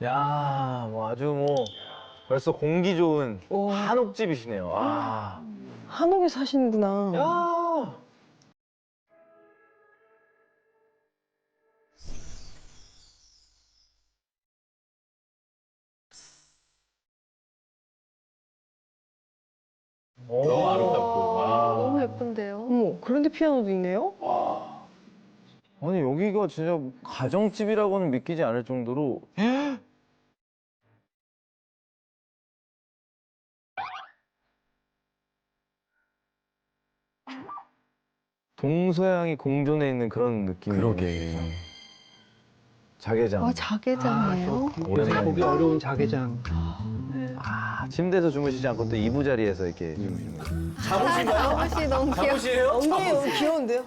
야, 뭐 아주 뭐 벌써 공기 좋은 한옥집이시네요. 아. 한옥에 사시는구나. 야. 너무 아름답고. 와. 너무 예쁜데요? 어머, 그런데 피아노도 있네요? 아니 여기가 진짜 가정집이라고는 믿기지 않을 정도로. 동서양이 공존해 있는 그런 느낌이에요. 그러게. 자개장. 자개장이에요? 오랜만에. 보기 어려운 자개장. 아, 침대에서 주무시지 않고 또 이부자리에서 이렇게 주무시는 거예요. 잠옷이 너무 귀여워. 잠옷이에요? 엉덩이 너무 귀여운데요?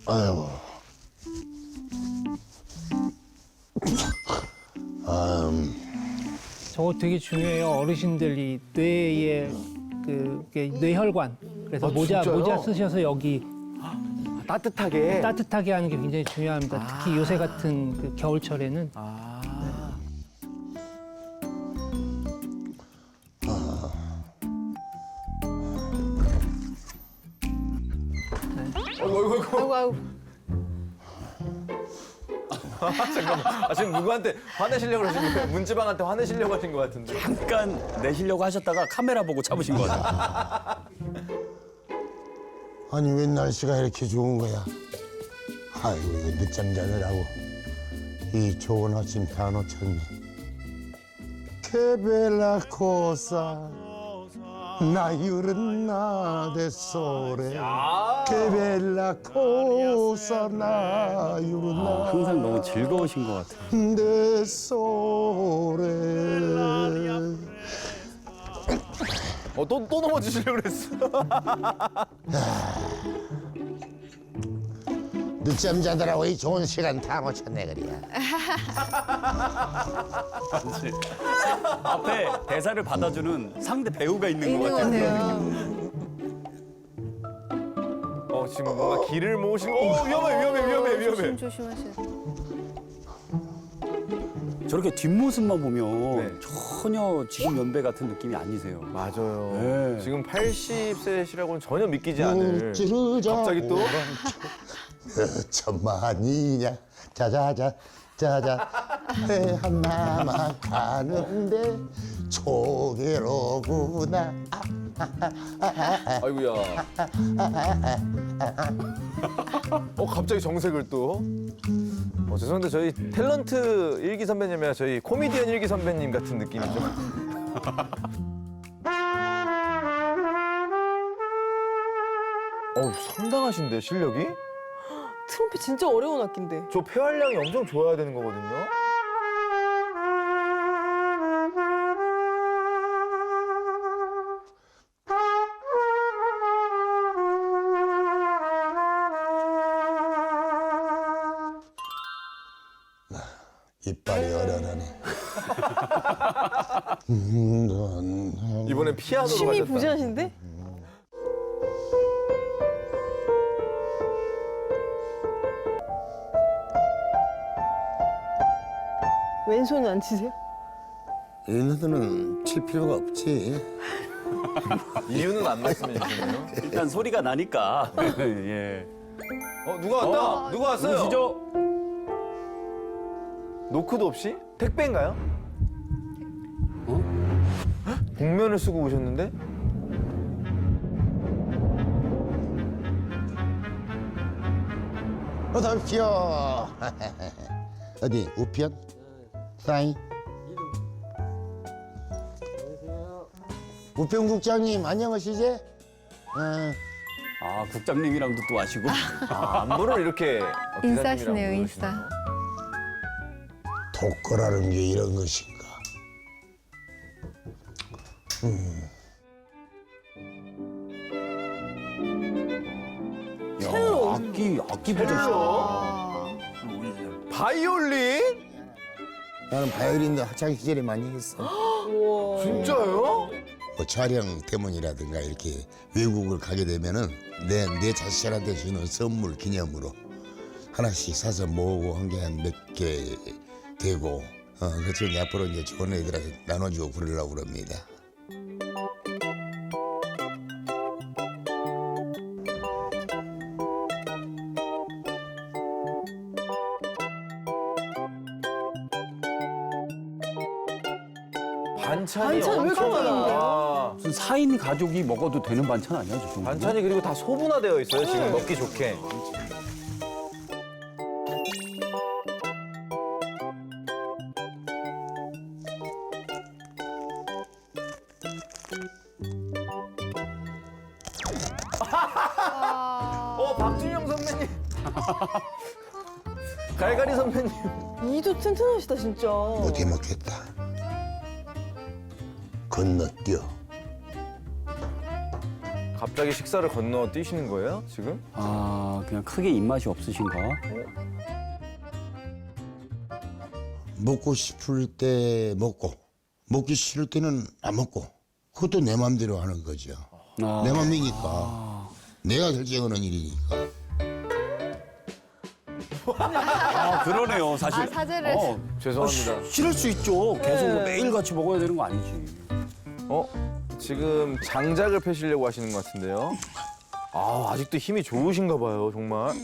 아유. 저거 되게 중요해요. 어르신들이 뇌에 뇌혈관. 그래서 모자 쓰셔서 여기 따뜻하게. 따뜻하게 하는 게 굉장히 중요합니다. 특히 요새 같은 그 겨울철에는. 아이고, 아이고. 아, 지금 누구한테 화내시려고 그러신 거예요? 문지방한테 화내시려고 하신 것 같은데. 잠깐 내시려고 하셨다가 카메라 보고 참으신 것 같아요. 아니 왜 날씨가 이렇게 좋은 거야? 아이고 이거 늦잠 자느라고 이 좋은 아침 다 놓쳤네. 케벨라 코사 나유른 데소레 케벨라 코사 나유른 항상 너무 즐거우신 것 같아요. 데소레. 또 넘어지시려고 그랬어. 늦잠 자느라고 이 좋은 시간 다 놓쳤네 그래야. 앞에 대사를 받아주는 상대 배우가 있는 것 있는 것 같아요. 같아요. 지금 뭔가 길을 모으신 거. 위험해. 조심하세요. 저렇게 뒷모습만 보면 네. 전혀 지금 연배 같은 느낌이 아니세요. 맞아요. 네. 지금 80세시라고는 전혀 믿기지 않을. 찌르자 갑자기 또? 천만이냐 자자자 자자 배 하나만 가는데 조개로구나. 아이고야. 갑자기 정색을 또. 죄송한데 저희 탤런트 일기 선배님이랑 저희 코미디언 일기 선배님 같은 느낌이죠. 상당하신데 실력이? 트럼펫 진짜 어려운 악기인데. 저 폐활량이 엄청 좋아야 되는 거거든요. 이빨이 어련하네. 이번엔 피아노로 춤이 가셨다. 부자신데? 왼손은 안 치세요? 얘네들은 칠 필요가 없지. 이유는 안 말씀해 주시네요. 일단 소리가 나니까. 예. 누가 왔다. 누가 왔어요? 누구시죠? 노크도 없이? 택배인가요? 복면을 쓰고 오셨는데? 어서오십시오. 어디 우편? 사인? 우편국장님 안녕하시지? 아, 국장님이랑도 또 하시고. 안부를 이렇게 인싸시네요, 기사님이랑 인싸. 독거라는 게 이런 것인가? 야, 악기 보셨어. 바이올린? 나는 바이올린도 학창 시절에 많이 했어. 우와. 진짜요? 뭐 촬영 때문이라든가 이렇게 외국을 가게 되면은 내 자식한테 주는 선물 기념으로 하나씩 사서 모으고 한 게 한 몇 개 되고 그래서 이제 앞으로 이제 좋은 애들한테 나눠주고 그러려고 그럽니다. 반찬이 반찬 왜 이렇게 엄청 많은데요? 많아. 무슨 4인 가족이 먹어도 되는 반찬 아니야, 저 정도? 반찬이 그리고 다 소분화되어 있어요. 지금 먹기 좋게. 박준영 선배님. 갈갈이 선배님. 이도 튼튼하시다 진짜. 못해 먹겠다. 건너뛰어. 갑자기 식사를 건너 뛰시는 거예요, 지금? 아, 그냥 크게 입맛이 없으신가? 먹고 싶을 때 먹고 먹기 싫을 때는 안 먹고 그것도 내 맘대로 하는 거죠. 아, 내 맘이니까 내가 결정하는 일이니까. 아, 그러네요, 사실. 아, 사제를. 죄송합니다. 싫을 수 있죠. 계속 뭐 매일 같이 먹어야 되는 거 아니지. 지금 장작을 펴시려고 하시는 것 같은데요. 아직도 힘이 좋으신가 봐요, 정말.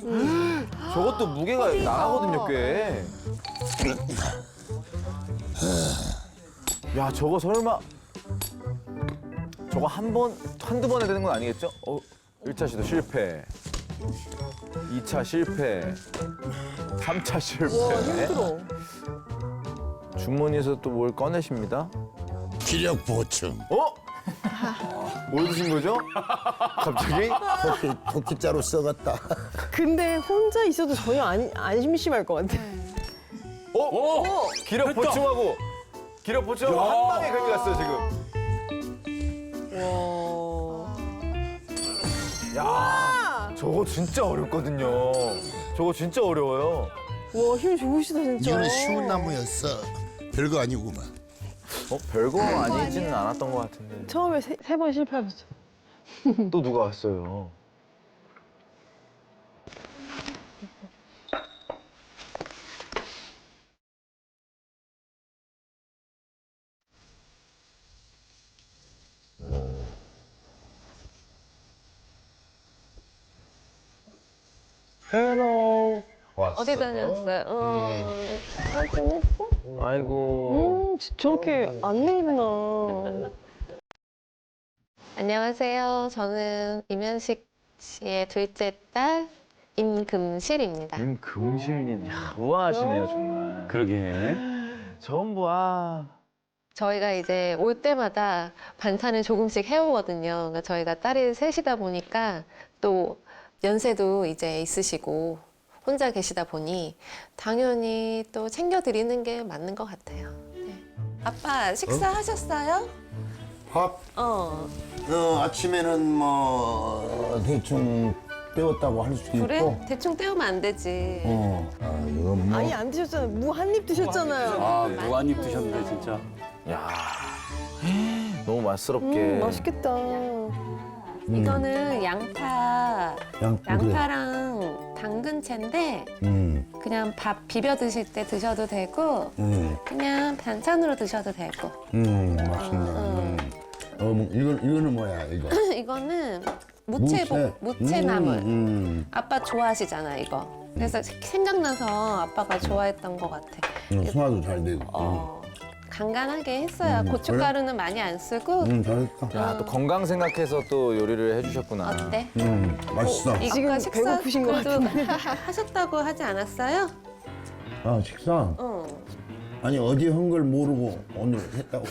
저것도 무게가 나가거든요, 꽤. 야, 저거 설마 저거 한두 번 해야 되는 건 아니겠죠? 1차 시도 실패. 2차 실패. 3차 실패. 와 힘들어. 주머니에서 또 뭘 꺼내십니다. 기력 보충. 뭘 드신 거죠? 갑자기? 토끼자루 썩었다. 근데 혼자 있어도 전혀 안 심심할 것 같아. 기력 했다. 보충하고 한 방에 거기 갔어요, 지금. 와. 야, 저거 진짜 어렵거든요. 저거 진짜 어려워요. 와, 힘 좋으시다 진짜. 이거는 쉬운 나무였어. 별거 아니구만. 별거 아니지는 않았던 것 같은데. 처음에 세 번 실패하셨죠. 또 누가 왔어요? 헬로. 왔어. 어디 다녔어요? 사진 아이고. 저렇게 안 내리나. 안녕하세요. 저는 이면식 씨의 둘째 딸 임금실입니다. 금실님, 우아하시네요, 정말. 그러게. 전부 저희가 이제 올 때마다 반찬을 조금씩 해오거든요. 그러니까 저희가 딸이 셋이다 보니까 또 연세도 이제 있으시고 혼자 계시다 보니 당연히 또 챙겨드리는 게 맞는 것 같아요. 네. 아빠 식사하셨어요? 밥? 아침에는 뭐 대충 때웠다고 할 수도 그래? 있고. 대충 때우면 안 되지. 이거 뭐 아니 안 드셨잖아요. 무 한 입 드셨잖아요. 아, 무한입 드셨는데, 진짜. 야, 너무 맛스럽게. 맛있겠다. 이거는 양파, 그래. 양파랑 당근채인데 그냥 밥 비벼 드실 때 드셔도 되고 그냥 반찬으로 드셔도 되고 맛있네. 뭐, 이거는 뭐야 이거? 이거는 무채나물. 아빠 좋아하시잖아 이거. 그래서 생각나서 아빠가 좋아했던 것 같아. 소화도 잘 되고. 간간하게 했어요. 고춧가루는 많이 안 쓰고. 잘했다. 야, 또 건강 생각해서 또 요리를 해주셨구나. 어때? 맛있어. 이거 지금 아까 식사 배고프신 것 그래도 하셨다고 하지 않았어요? 아 식사? 아니 어제 한 걸 모르고 오늘 했다고.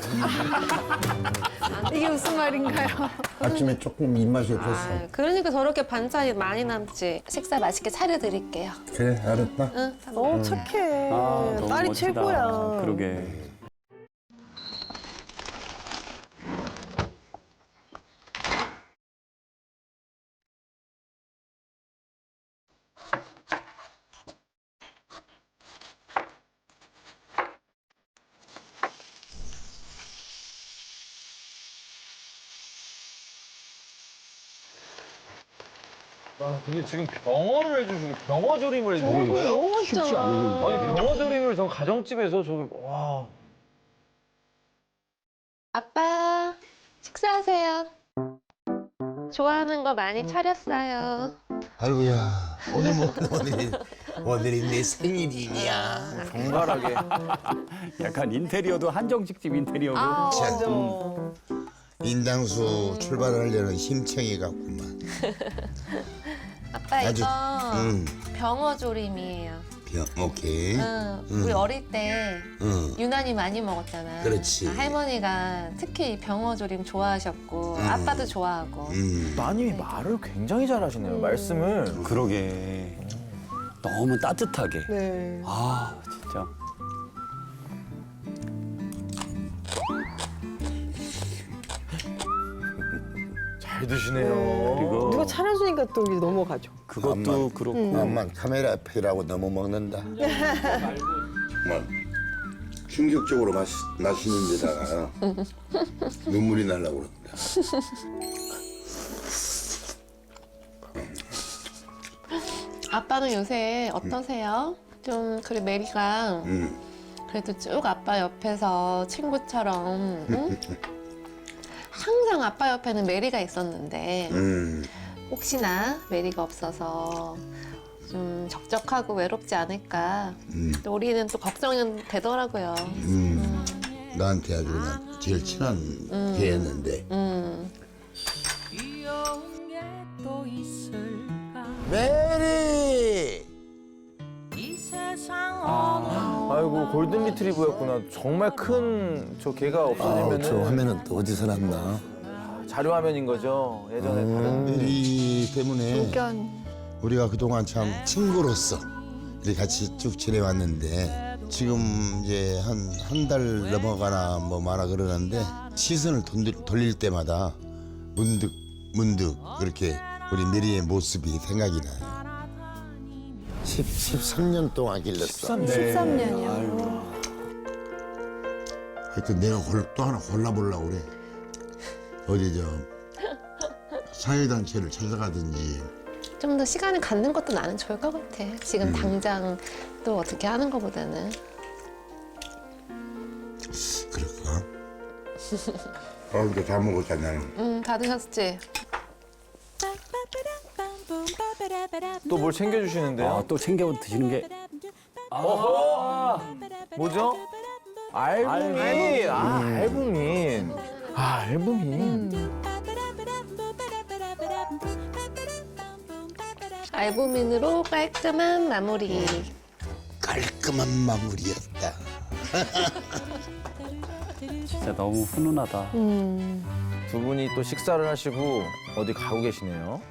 이게 무슨 말인가요? 아침에 조금 입맛이 없었어. 아, 그러니까 저렇게 반찬이 많이 남지. 식사 맛있게 차려드릴게요. 그래 알았다. 응. 착해. 아, 너무 딸이 멋지다. 최고야. 그러게. 근데 지금 병어를 해주시고 병어조림을 해주시는 거예요? 쉽지 않은. 아니 병어조림을 저 가정집에서 저기 와. 아빠, 식사하세요. 좋아하는 거 많이 차렸어요. 아이고야 오늘 뭐 오늘이 내 생일이냐. 정갈하게. 약간 인테리어도 한정식 집 인테리어고. 아, 자, 맞아. 인당수 출발하려는 힘청이 같구만. 아빠 아주, 이거 병어조림이에요. 오케이. 우리 어릴 때 응. 유난히 많이 먹었잖아. 그렇지. 할머니가 특히 병어조림 좋아하셨고 아빠도 좋아하고. 따님이 말을 굉장히 잘하시네요. 말씀을. 그러게. 너무 따뜻하게. 네. 아, 진짜. 잘 드시네요. 그리고 누가 차려주니까 또 이게 넘어가죠. 그것도 그렇고. 엄만 카메라 앞이라고 너무 먹는다. 정말 충격적으로 맛있는 데다가 눈물이 나려고 그런다. 아빠는 요새 어떠세요? 좀 그래 메리가 그래도 쭉 아빠 옆에서 친구처럼 응? 항상 아빠 옆에는 메리가 있었는데 혹시나 메리가 없어서 좀 적적하고 외롭지 않을까 또 우리는 또 걱정은 되더라고요. 나한테 아주 그냥 제일 친한 개였는데. 메리! 아이고 골든 리트리버였구나. 정말 큰 저 개가 저 없어지면은 화면은 또 어디서 났나? 자료 화면인 거죠. 예전에 다른. 메리 때문에 의견. 우리가 그동안 참 친구로서 이렇게 같이 쭉 지내왔는데 지금 이제 한 달 넘어가나 뭐 마나 그러는데 시선을 돌릴 때마다 문득 그렇게 우리 메리의 모습이 생각이 나요. 13년 동안 길렀어. 13년이요. 하여튼 내가 또 하나 골라보려고 그래. 어디 저 사회단체를 찾아가든지. 좀 더 시간을 갖는 것도 나는 좋을 것 같아. 지금 당장 또 어떻게 하는 것보다는. 그럴까? 이제 다 먹었잖아요. 다 드셨지? 또 뭘 챙겨주시는데요? 아, 또 챙겨 드시는 게. 뭐죠? 알부민. 알부민. 알부민. 알부민으로 깔끔한 마무리. 깔끔한 마무리였다. 진짜 너무 훈훈하다. 두 분이 또 식사를 하시고 어디 가고 계시네요.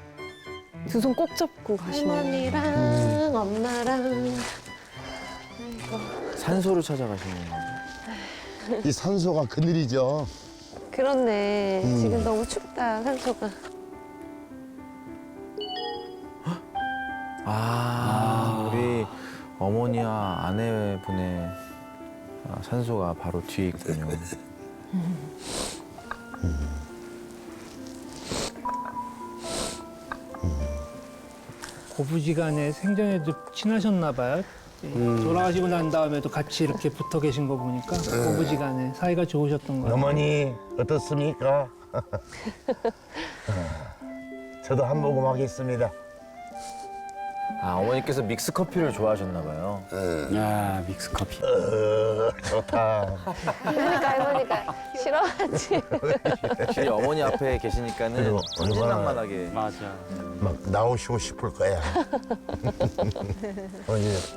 두 손 꼭 잡고 가시네요. 할머니랑 엄마랑. 산소를 찾아가시네요. 이 산소가 그늘이죠. 그렇네. 지금 너무 춥다, 산소가. 우리 어머니와 아내분의 산소가 바로 뒤에 있군요. 고부지간에 생전에도 친하셨나 봐요. 돌아가시고 난 다음에도 같이 이렇게 붙어 계신 거 보니까 고부지간에 사이가 좋으셨던 것 같아요. 어머니 어떻습니까? 저도 한 모금 하겠습니다. 어머니께서 믹스 커피를 좋아하셨나 봐요. 야, 믹스 커피. 좋다. 그러니까 할머니가 싫어하지. 확실히 어머니 앞에 계시니까는 그리고 천진난만하게. 맞아. 막 나오시고 싶을 거야. 이제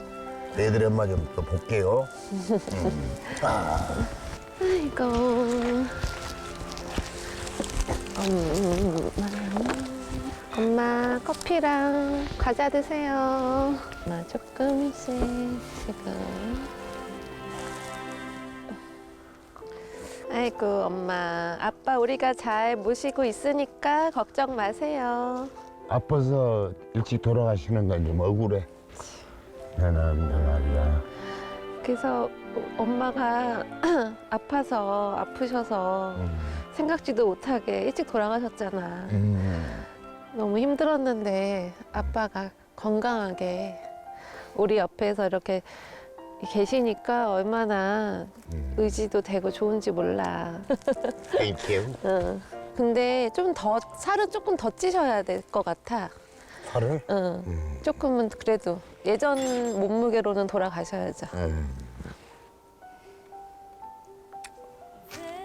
애들 엄마 좀 또 볼게요. 아이고. 엄마 커피랑 과자 드세요. 엄마 조금씩 지금. 아이고 엄마 아빠 우리가 잘 모시고 있으니까 걱정 마세요. 아파서 일찍 돌아가시는 건 좀 억울해. 나는 말이야. 그래서 엄마가 아프셔서 생각지도 못하게 일찍 돌아가셨잖아. 너무 힘들었는데 아빠가 건강하게 우리 옆에서 이렇게 계시니까 얼마나 의지도 되고 좋은지 몰라. 땡큐. 응. 근데 좀 더 살은 조금 더 찌셔야 될 것 같아. 살을? 응. 조금은 그래도 예전 몸무게로는 돌아가셔야죠.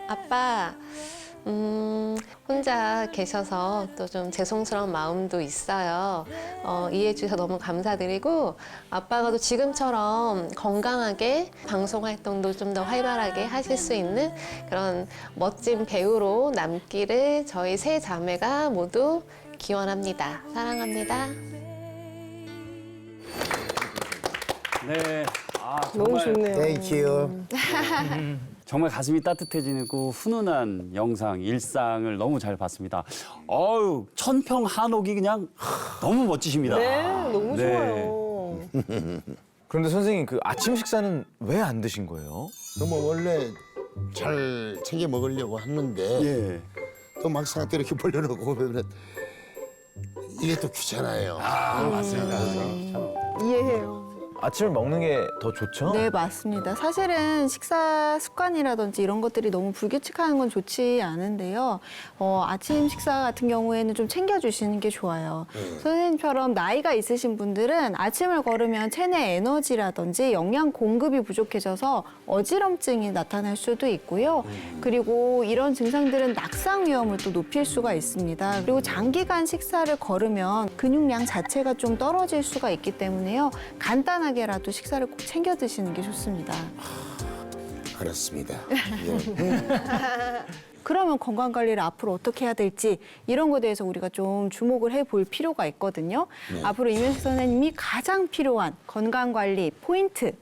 아빠, 혼자 계셔서 또 좀 죄송스러운 마음도 있어요. 이해해 주셔서 너무 감사드리고, 아빠가 또 지금처럼 건강하게 방송 활동도 좀 더 활발하게 하실 수 있는 그런 멋진 배우로 남기를 저희 세 자매가 모두 기원합니다. 사랑합니다. 네. 아, 너무 좋네요. 땡큐. 정말 가슴이 따뜻해지고 훈훈한 영상, 일상을 너무 잘 봤습니다. 어유 천평 한옥이 그냥 너무 멋지십니다. 네, 너무 네. 좋아요. 그런데 선생님 그 아침 식사는 왜 안 드신 거예요? 뭐 원래 잘 챙겨 먹으려고 했는데 예. 또 막상 또 이렇게 벌려놓고 그러면 이게 또 귀찮아요. 맞습니다. 이해해요. 아침을 먹는 게 더 좋죠? 네, 맞습니다. 사실은 식사 습관이라든지 이런 것들이 너무 불규칙한 건 좋지 않은데요. 아침 식사 같은 경우에는 좀 챙겨주시는 게 좋아요. 선생님처럼 나이가 있으신 분들은 아침을 걸으면 체내 에너지라든지 영양 공급이 부족해져서 어지럼증이 나타날 수도 있고요. 그리고 이런 증상들은 낙상 위험을 또 높일 수가 있습니다. 그리고 장기간 식사를 걸으면 근육량 자체가 좀 떨어질 수가 있기 때문에요. 간단하게라도 식사를 꼭 챙겨 드시는 게 좋습니다. 알았습니다. 그러면 건강 관리를 앞으로 어떻게 해야 될지 이런 거에 대해서 우리가 좀 주목을 해볼 필요가 있거든요. 앞으로 이면식 선생님이 가장 필요한 건강 관리 포인트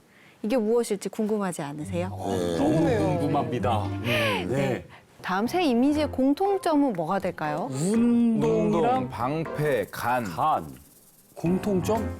이게 무엇일지 궁금하지 않으세요? 너무 궁금합니다. 네. 다음 새 이미지의 공통점은 뭐가 될까요? 운동, 운동이랑 방패, 간. 간. 공통점?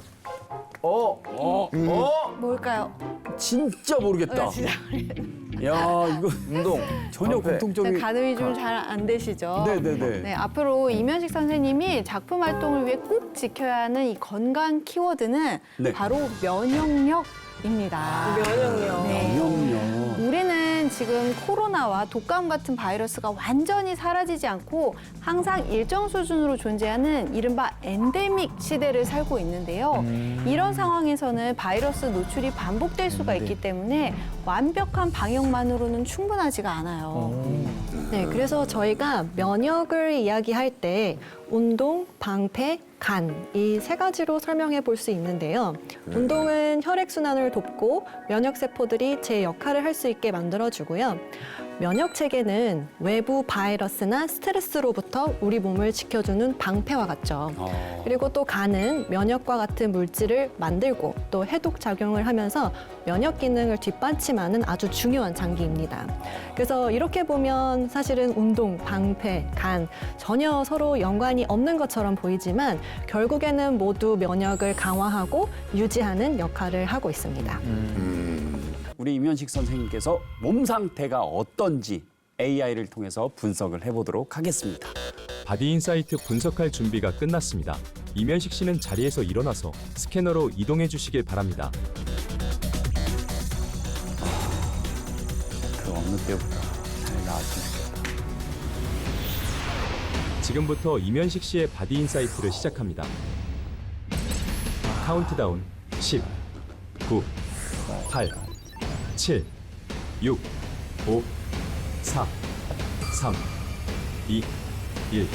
뭘까요? 진짜 모르겠다. 야, 이거 운동, 전혀 방패. 공통점이. 가늠이 좀 잘 안 되시죠? 네네네. 네, 앞으로 이면식 선생님이 작품 활동을 위해 꼭 지켜야 하는 이 건강 키워드는 네. 바로 면역력입니다. 면역력. 네. 영역. 우리는 지금 코로나와 독감 같은 바이러스가 완전히 사라지지 않고 항상 일정 수준으로 존재하는 이른바 엔데믹 시대를 살고 있는데요. 이런 상황에서는 바이러스 노출이 반복될 수가 있기 때문에 완벽한 방역만으로는 충분하지가 않아요. 네, 그래서 저희가 면역을 이야기할 때 운동, 방패, 간 이 세 가지로 설명해 볼 수 있는데요. 운동은 혈액순환을 돕고 면역세포들이 제 역할을 할 수 있게 만들어주고요. 면역 체계는 외부 바이러스나 스트레스로부터 우리 몸을 지켜주는 방패와 같죠. 그리고 또 간은 면역과 같은 물질을 만들고 또 해독 작용을 하면서 면역 기능을 뒷받침하는 아주 중요한 장기입니다. 그래서 이렇게 보면 사실은 운동, 방패, 간 전혀 서로 연관이 없는 것처럼 보이지만 결국에는 모두 면역을 강화하고 유지하는 역할을 하고 있습니다. 우리 이면식 선생님께서 몸 상태가 어떤지 AI를 통해서 분석을 해보도록 하겠습니다. 바디인사이트 분석할 준비가 끝났습니다. 이면식 씨는 자리에서 일어나서 스캐너로 이동해 주시길 바랍니다. 그 어느 때보다 잘 나왔으면 좋겠다. 지금부터 이면식 씨의 바디인사이트를 시작합니다. 카운트다운 10, 9, 8, 7, 6, 5, 4, 3, 2, 1.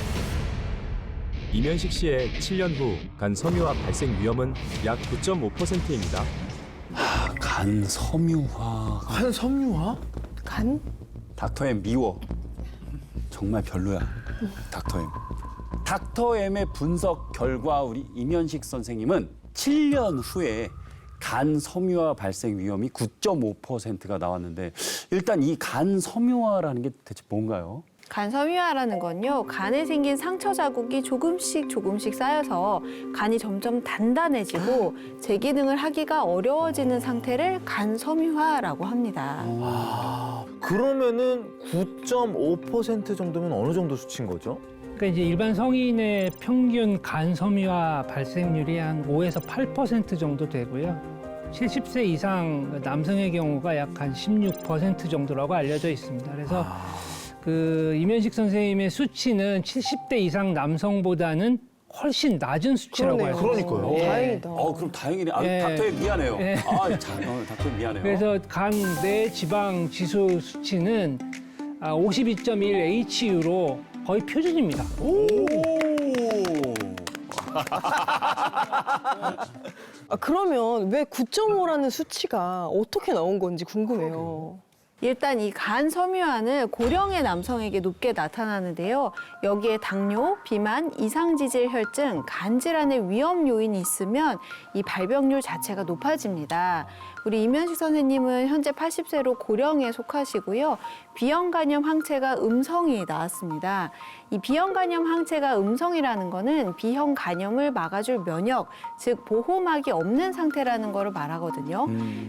이면식 씨의 7년 후 간 섬유화 발생 위험은 약 9.5%입니다. 간 섬유화. 간 섬유화? 간? 닥터엠 미워. 정말 별로야. 닥터엠. 닥터엠의 분석 결과 우리 이면식 선생님은 7년 후에 간 섬유화 발생 위험이 9.5%가 나왔는데 일단 이 간 섬유화라는 게 대체 뭔가요? 간 섬유화라는 건요, 간에 생긴 상처 자국이 조금씩 쌓여서 간이 점점 단단해지고 재기능을 하기가 어려워지는 상태를 간 섬유화라고 합니다. 그러면은 9.5% 정도면 어느 정도 수치인 거죠? 그러니까 이제 일반 성인의 평균 간 섬유화 발생률이 한 5에서 8% 정도 되고요. 70세 이상 남성의 경우가 약 한 16% 정도라고 알려져 있습니다. 그래서 그 이면식 선생님의 수치는 70대 이상 남성보다는 훨씬 낮은 수치라고 그러네요. 알고 있습니다. 그러니까요. 예. 다행이다. 그럼 다행이네. 예. 닥터님 미안해요. 예. 닥터님 미안해요. 그래서 간 내 지방 지수 수치는 52.1 HU로 거의 표준입니다. 그러면 왜 9.5라는 수치가 어떻게 나온 건지 궁금해요. 일단 이 간 섬유화는 고령의 남성에게 높게 나타나는데요. 여기에 당뇨, 비만, 이상지질 혈증, 간 질환의 위험 요인이 있으면 이 발병률 자체가 높아집니다. 우리 이면식 선생님은 현재 80세로 고령에 속하시고요. B형 간염 항체가 음성이 나왔습니다. 이 B형 간염 항체가 음성이라는 거는 B형 간염을 막아줄 면역, 즉 보호막이 없는 상태라는 거를 말하거든요.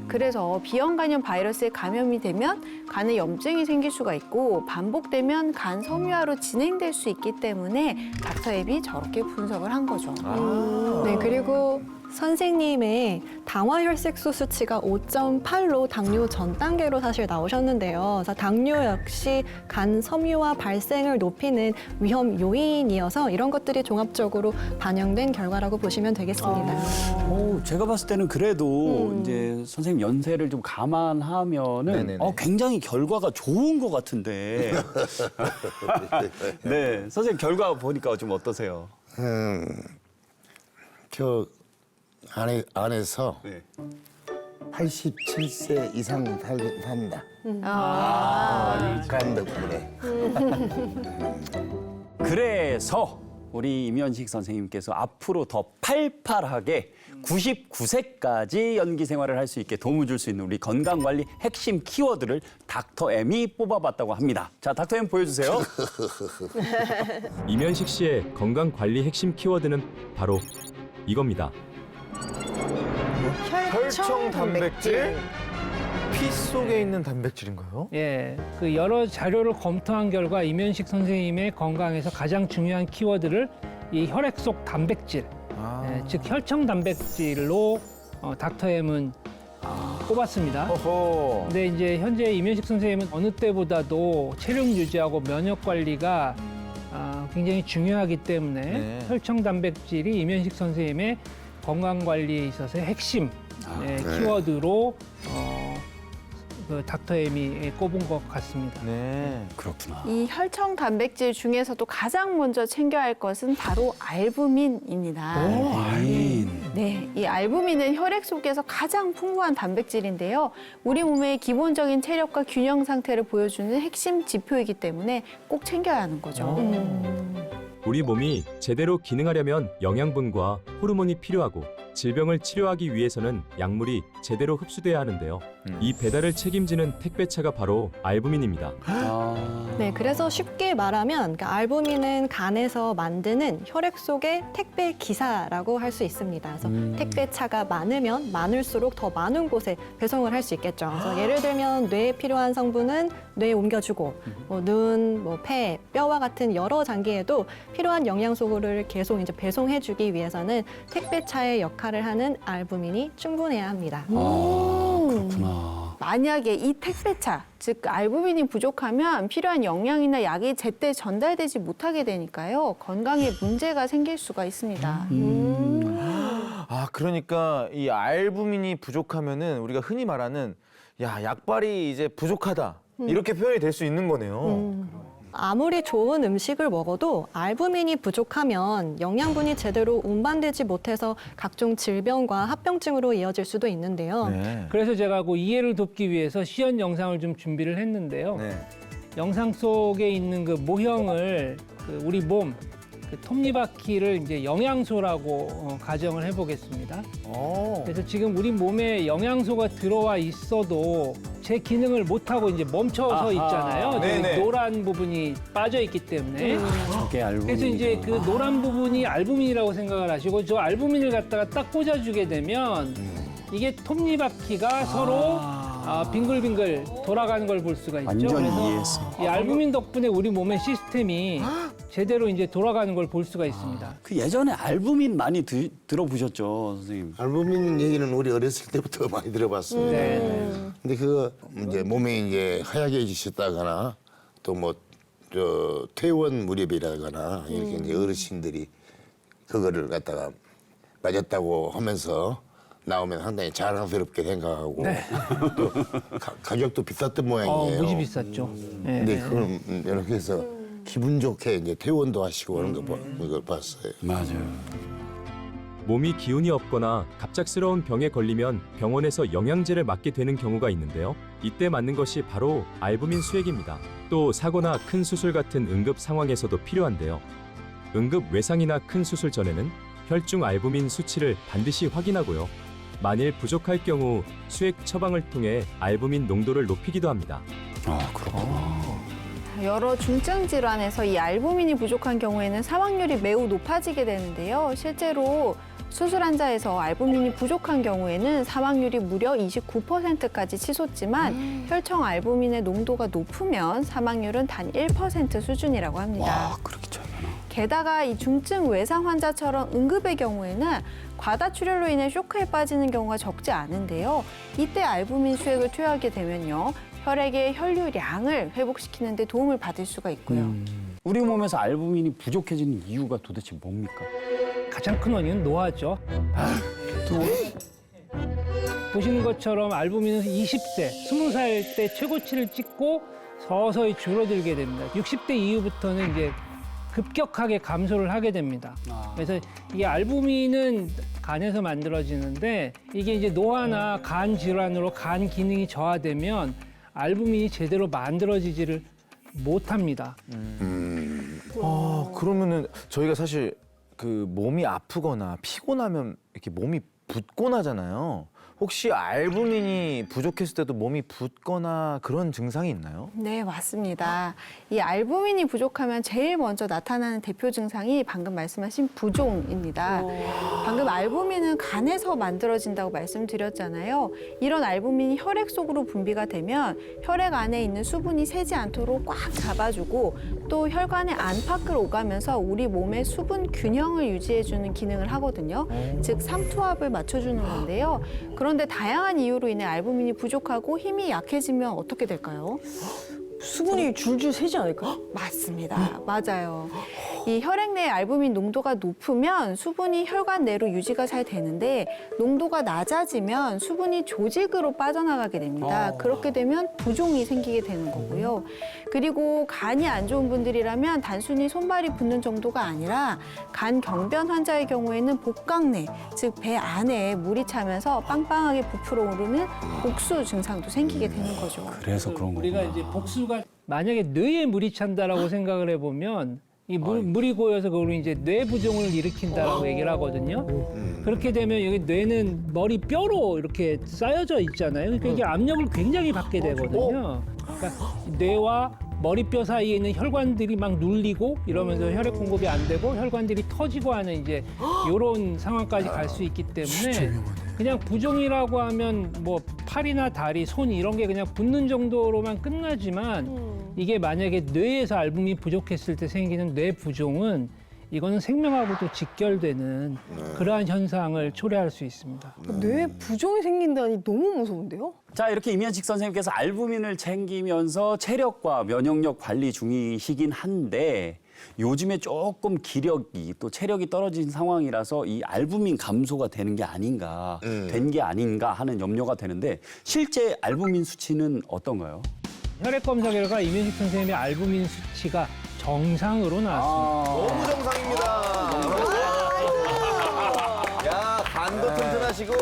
그래서 B형 간염 바이러스에 감염이 되면 간에 염증이 생길 수가 있고 반복되면 간 섬유화로 진행될 수 있기 때문에 닥터앱이 저렇게 분석을 한 거죠. 네, 그리고 선생님의 당화혈색소 수치가 5.8로 당뇨 전 단계로 사실 나오셨는데요. 그래서 당뇨 역시 간 섬유화 발생을 높이는 위험 요인이어서 이런 것들이 종합적으로 반영된 결과라고 보시면 되겠습니다. 제가 봤을 때는 그래도 이제 선생님 연세를 좀 감안하면은 네네네. 굉장히 결과가 좋은 것 같은데. 네, 선생님 결과 보니까 좀 어떠세요? 저 안에서 네. 87세 이상 산다. 간 덕분에. 그래서 우리 이면식 선생님께서 앞으로 더 팔팔하게 99세까지 연기 생활을 할 수 있게 도움을 줄 수 있는 우리 건강관리 핵심 키워드를 닥터엠이 뽑아봤다고 합니다. 자, 닥터엠 보여주세요. 이면식 씨의 건강 관리 핵심 키워드는 바로 이겁니다. 혈청 단백질? 피 속에 있는 단백질인가요? 예, 그 여러 자료를 검토한 결과 이면식 선생님의 건강에서 가장 중요한 키워드를 이 혈액 속 단백질, 즉 혈청 단백질로 닥터엠은 꼽았습니다. 어허. 근데 이제 현재 이면식 선생님은 어느 때보다도 체력 유지하고 면역 관리가 굉장히 중요하기 때문에 네. 혈청 단백질이 이면식 선생님의 건강 관리에 있어서의 핵심 키워드로 그 닥터엠이 꼽은 것 같습니다. 네. 그렇구나. 이 혈청 단백질 중에서도 가장 먼저 챙겨야 할 것은 바로 알부민입니다. 네, 이 알부민은 혈액 속에서 가장 풍부한 단백질인데요. 우리 몸의 기본적인 체력과 균형 상태를 보여주는 핵심 지표이기 때문에 꼭 챙겨야 하는 거죠. 우리 몸이 제대로 기능하려면 영양분과 호르몬이 필요하고 질병을 치료하기 위해서는 약물이 제대로 흡수돼야 하는데요. 이 배달을 책임지는 택배차가 바로 알부민입니다. 네, 그래서 쉽게 말하면 그러니까 알부민은 간에서 만드는 혈액 속의 택배 기사라고 할 수 있습니다. 그래서 택배차가 많으면 많을수록 더 많은 곳에 배송을 할 수 있겠죠. 그래서 예를 들면 뇌에 필요한 성분은 뇌에 옮겨주고 눈, 폐, 뼈와 같은 여러 장기에도 필요한 영양소를 계속 이제 배송해주기 위해서는 택배차의 역할을 하는 알부민이 충분해야 합니다. 그렇구나. 만약에 이 택배차, 즉 알부민이 부족하면 필요한 영양이나 약이 제때 전달되지 못하게 되니까요. 건강에 문제가 생길 수가 있습니다. 그러니까 이 알부민이 부족하면은 우리가 흔히 말하는 야, 약발이 이제 부족하다. 이렇게 표현이 될 수 있는 거네요. 아무리 좋은 음식을 먹어도 알부민이 부족하면 영양분이 제대로 운반되지 못해서 각종 질병과 합병증으로 이어질 수도 있는데요. 네. 그래서 제가 그 이해를 돕기 위해서 시연 영상을 좀 준비를 했는데요. 네. 영상 속에 있는 그 모형을 그 우리 몸 그 톱니바퀴를 이제 영양소라고 가정을 해보겠습니다. 그래서 지금 우리 몸에 영양소가 들어와 있어도 제 기능을 못하고 이제 멈춰서 있잖아요. 네네. 노란 부분이 빠져 있기 때문에. 저게 알부민. 그래서 이제 그 노란 부분이 알부민이라고 생각을 하시고 저 알부민을 갖다가 딱 꽂아주게 되면 이게 톱니바퀴가 서로 빙글빙글 돌아가는 걸 볼 수가 있죠. 완전히 그래서 이해했어. 이 알부민 덕분에 우리 몸의 시스템이 제대로 이제 돌아가는 걸 볼 수가 있습니다. 그 예전에 알부민 많이 들어보셨죠, 선생님? 알부민 얘기는 우리 어렸을 때부터 많이 들어봤습니다. 네. 근데 그 이제 몸이 이제 하얗게 지셨다거나 또 뭐 저 퇴원 무렵이라거나 이렇게 이제 어르신들이 그거를 갖다가 맞았다고 하면서 나오면 상당히 자랑스럽게 생각하고 또 가격도 비쌌던 모양이에요. 무지 비쌌죠. 네. 근데 그걸 이렇게 해서 기분 좋게 이제 퇴원도 하시고 그런 걸 봤어요. 맞아요. 몸이 기운이 없거나 갑작스러운 병에 걸리면 병원에서 영양제를 맞게 되는 경우가 있는데요. 이때 맞는 것이 바로 알부민 수액입니다. 또 사고나 큰 수술 같은 응급 상황에서도 필요한데요. 응급 외상이나 큰 수술 전에는 혈중 알부민 수치를 반드시 확인하고요. 만일 부족할 경우 수액 처방을 통해 알부민 농도를 높이기도 합니다. 아, 그렇구나. 여러 중증 질환에서 이 알부민이 부족한 경우에는 사망률이 매우 높아지게 되는데요. 실제로 수술 환자에서 알부민이 부족한 경우에는 사망률이 무려 29%까지 치솟지만 혈청 알부민의 농도가 높으면 사망률은 단 1% 수준이라고 합니다. 와, 그렇게 차이가 나. 게다가 이 중증 외상 환자처럼 응급의 경우에는 과다 출혈로 인해 쇼크에 빠지는 경우가 적지 않은데요. 이때 알부민 수액을 투여하게 되면요. 혈액의 혈류량을 회복시키는 데 도움을 받을 수가 있고요. 우리 몸에서 알부민이 부족해지는 이유가 도대체 뭡니까? 가장 큰 원인은 노화죠. 보시는 것처럼 알부민은 20세, 20살 때 최고치를 찍고 서서히 줄어들게 됩니다. 60대 이후부터는 이제 급격하게 감소를 하게 됩니다. 그래서 이 알부민은 간에서 만들어지는데 이게 이제 노화나 간 질환으로 간 기능이 저하되면 알부민이 제대로 만들어지지를 못합니다. 그러면은 저희가 사실 그 몸이 아프거나 피곤하면 이렇게 몸이 붓곤 하잖아요. 혹시 알부민이 부족했을 때도 몸이 붓거나 그런 증상이 있나요? 네, 맞습니다. 이 알부민이 부족하면 제일 먼저 나타나는 대표 증상이 방금 말씀하신 부종입니다. 방금 알부민은 간에서 만들어진다고 말씀드렸잖아요. 이런 알부민이 혈액 속으로 분비가 되면 혈액 안에 있는 수분이 새지 않도록 꽉 잡아주고 또 혈관의 안팎을 오가면서 우리 몸의 수분 균형을 유지해주는 기능을 하거든요. 즉 삼투압을 맞춰주는 건데요. 그런데 다양한 이유로 인해 알부민이 부족하고 힘이 약해지면 어떻게 될까요? 수분이 줄줄 새지 않을까요? 맞습니다. 맞아요. 이 혈액 내 알부민 농도가 높으면 수분이 혈관 내로 유지가 잘 되는데 농도가 낮아지면 수분이 조직으로 빠져나가게 됩니다. 그렇게 되면 부종이 생기게 되는 거고요. 그리고 간이 안 좋은 분들이라면 단순히 손발이 붓는 정도가 아니라 간 경변 환자의 경우에는 복강 내, 즉 배 안에 물이 차면서 빵빵하게 부풀어 오르는 복수 증상도 생기게 되는 거죠. 그래서 그런 거구나. 우리가 이제 복수가 만약에 뇌에 물이 찬다라고 생각을 해보면 이 물이 고여서 그걸로 이제 뇌 부종을 일으킨다라고 얘기를 하거든요. 그렇게 되면 여기 뇌는 머리 뼈로 이렇게 쌓여져 있잖아요. 그러니까 이게 압력을 굉장히 받게 되거든요. 그러니까 뇌와 머리뼈 사이에 있는 혈관들이 막 눌리고 이러면서 혈액 공급이 안 되고 혈관들이 터지고 하는 이제 이런 상황까지 갈 수 있기 때문에 그냥 부종이라고 하면 뭐 팔이나 다리, 손 이런 게 그냥 붓는 정도로만 끝나지만 이게 만약에 뇌에서 알부민이 부족했을 때 생기는 뇌 부종은 이거는 생명하고도 직결되는 그러한 현상을 초래할 수 있습니다. 뇌에 부종이 생긴다니 너무 무서운데요? 자, 이렇게 임현식 선생님께서 알부민을 챙기면서 체력과 면역력 관리 중이시긴 한데 요즘에 조금 기력이 또 체력이 떨어진 상황이라서 이 알부민 감소가 되는 게 아닌가, 된 게 아닌가 하는 염려가 되는데 실제 알부민 수치는 어떤가요? 혈액 검사 결과 임현식 선생님의 알부민 수치가 정상으로 나왔습니다. 너무 정상입니다. 야, 간도 튼튼하시고.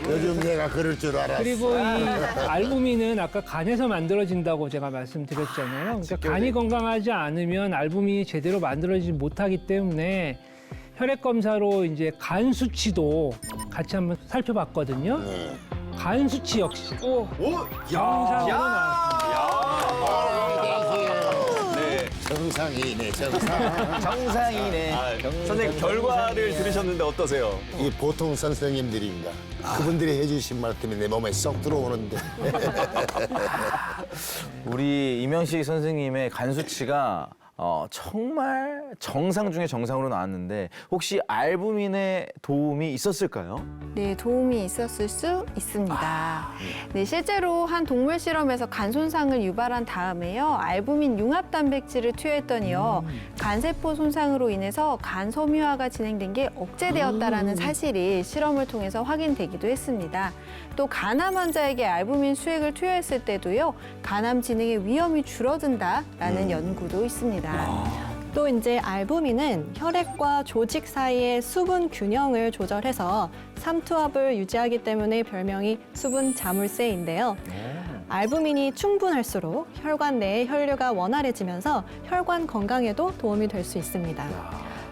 요즘 내가 그럴 줄 알았어. 그리고 이 알부민은 아까 간에서 만들어진다고 제가 말씀드렸잖아요. 그러니까 간이 건강하지 않으면 알부민이 제대로 만들어지지 못하기 때문에 혈액 검사로 이제 간 수치도 같이 한번 살펴봤거든요. 간 수치 역시 정상으로 나왔습니다. 정상이네, 정상. 정상이네. 선생님 결과를 들으셨는데 어떠세요? 이 보통 선생님들인가. 그분들이 해주신 말 때문에 내 몸에 쏙 들어오는데. 우리 임영식 선생님의 간 수치가 정말 정상 중에 정상으로 나왔는데 혹시 알부민의 도움이 있었을까요? 네, 도움이 있었을 수 있습니다. 네, 실제로 한 동물 실험에서 간 손상을 유발한 다음에요, 알부민 융합 단백질을 투여했더니요, 간세포 손상으로 인해서 간 섬유화가 진행된 게 억제되었다라는 사실이 실험을 통해서 확인되기도 했습니다. 또 간암 환자에게 알부민 수액을 투여했을 때도요, 간암 진행의 위험이 줄어든다라는 연구도 있습니다. 또 이제 알부민은 혈액과 조직 사이의 수분 균형을 조절해서 삼투압을 유지하기 때문에 별명이 수분 자물쇠인데요. 알부민이 충분할수록 혈관 내의 혈류가 원활해지면서 혈관 건강에도 도움이 될 수 있습니다.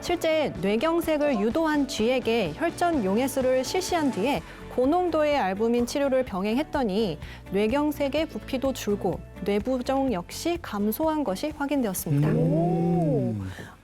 실제 뇌경색을 유도한 쥐에게 혈전 용해수를 실시한 뒤에 고농도의 알부민 치료를 병행했더니 뇌경색의 부피도 줄고 뇌부종 역시 감소한 것이 확인되었습니다.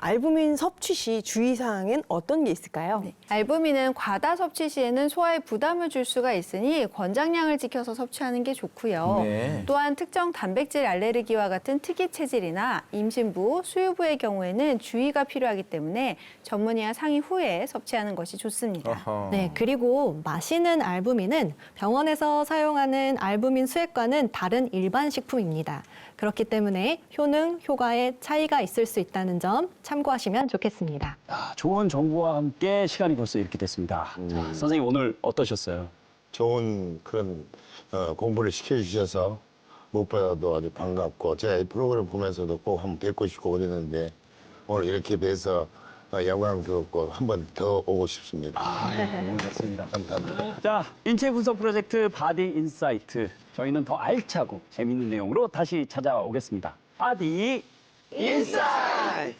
알부민 섭취 시 주의사항엔 어떤 게 있을까요? 네, 알부민은 과다 섭취 시에는 소화에 부담을 줄 수가 있으니 권장량을 지켜서 섭취하는 게 좋고요. 네. 또한 특정 단백질 알레르기와 같은 특이 체질이나 임신부, 수유부의 경우에는 주의가 필요하기 때문에 전문의와 상의 후에 섭취하는 것이 좋습니다. 어허. 네, 그리고 마시는 알부민은 병원에서 사용하는 알부민 수액과는 다른 일반 식품입니다. 그렇기 때문에 효능, 효과에 차이가 있을 수 있다는 점 참고하시면 좋겠습니다. 좋은 정보와 함께 시간이 벌써 이렇게 됐습니다. 자, 선생님 오늘 어떠셨어요? 좋은 그런 공부를 시켜주셔서 무엇보다도 아주 반갑고 제가 이 프로그램 보면서도 꼭 한번 뵙고 싶고 그랬는데 오늘 이렇게 뵈서 영광스럽고 한 번 더 오고 싶습니다. 너무 좋습니다. 감사합니다. 자, 인체 분석 프로젝트 바디 인사이트. 저희는 더 알차고 재밌는 내용으로 다시 찾아오겠습니다. 바디 인사이트!